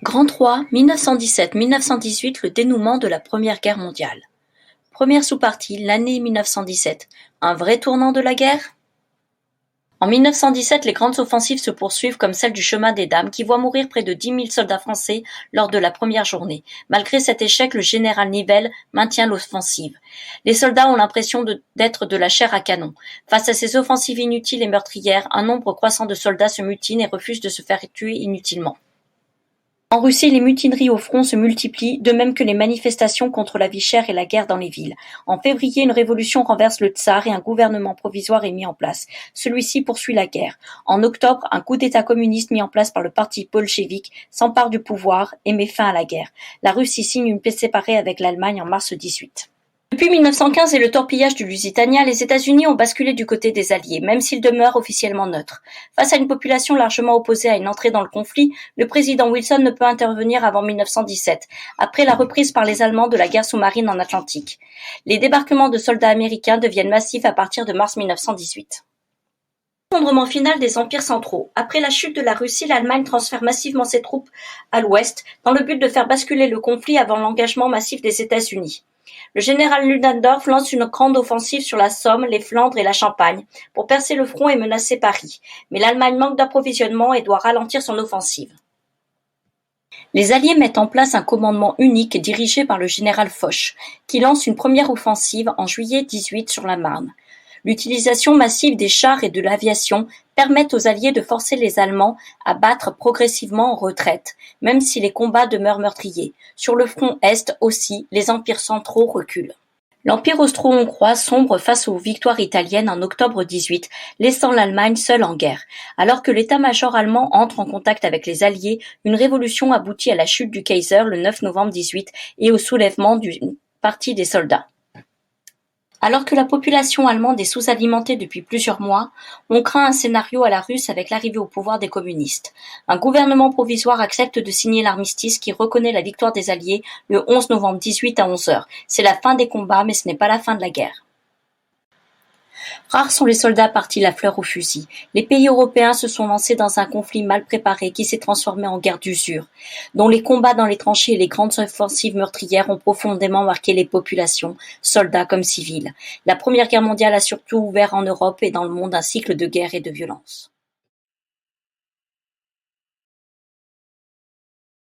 Grand 3, 1917-1918, le dénouement de la Première Guerre mondiale. Première sous-partie, l'année 1917. Un vrai tournant de la guerre? En 1917, les grandes offensives se poursuivent comme celle du chemin des Dames qui voit mourir près de 10 000 soldats français lors de la première journée. Malgré cet échec, le général Nivelle maintient l'offensive. Les soldats ont l'impression d'être de la chair à canon. Face à ces offensives inutiles et meurtrières, un nombre croissant de soldats se mutinent et refusent de se faire tuer inutilement. En Russie, les mutineries au front se multiplient, de même que les manifestations contre la vie chère et la guerre dans les villes. En février, une révolution renverse le tsar et un gouvernement provisoire est mis en place. Celui-ci poursuit la guerre. En octobre, un coup d'État communiste mis en place par le parti bolchevique s'empare du pouvoir et met fin à la guerre. La Russie signe une paix séparée avec l'Allemagne en mars 18. Depuis 1915 et le torpillage du Lusitania, les États-Unis ont basculé du côté des Alliés, même s'ils demeurent officiellement neutres. Face à une population largement opposée à une entrée dans le conflit, le président Wilson ne peut intervenir avant 1917, après la reprise par les Allemands de la guerre sous-marine en Atlantique. Les débarquements de soldats américains deviennent massifs à partir de mars 1918. Effondrement final des empires centraux. Après la chute de la Russie, l'Allemagne transfère massivement ses troupes à l'ouest, dans le but de faire basculer le conflit avant l'engagement massif des États-Unis. Le général Ludendorff lance une grande offensive sur la Somme, les Flandres et la Champagne pour percer le front et menacer Paris. Mais l'Allemagne manque d'approvisionnement et doit ralentir son offensive. Les Alliés mettent en place un commandement unique dirigé par le général Foch, qui lance une première offensive en juillet 18 sur la Marne. L'utilisation massive des chars et de l'aviation permet aux Alliés de forcer les Allemands à battre progressivement en retraite, même si les combats demeurent meurtriers. Sur le front Est aussi, les empires centraux reculent. L'Empire austro-hongrois sombre face aux victoires italiennes en octobre 18, laissant l'Allemagne seule en guerre. Alors que l'état-major allemand entre en contact avec les Alliés, une révolution aboutit à la chute du Kaiser le 9 novembre 18 et au soulèvement d'une partie des soldats. Alors que la population allemande est sous-alimentée depuis plusieurs mois, on craint un scénario à la russe avec l'arrivée au pouvoir des communistes. Un gouvernement provisoire accepte de signer l'armistice qui reconnaît la victoire des Alliés le 11 novembre 18 à 11 heures. C'est la fin des combats, mais ce n'est pas la fin de la guerre. Rares sont les soldats partis la fleur au fusil. Les pays européens se sont lancés dans un conflit mal préparé qui s'est transformé en guerre d'usure, dont les combats dans les tranchées et les grandes offensives meurtrières ont profondément marqué les populations, soldats comme civils. La Première Guerre mondiale a surtout ouvert en Europe et dans le monde un cycle de guerre et de violence.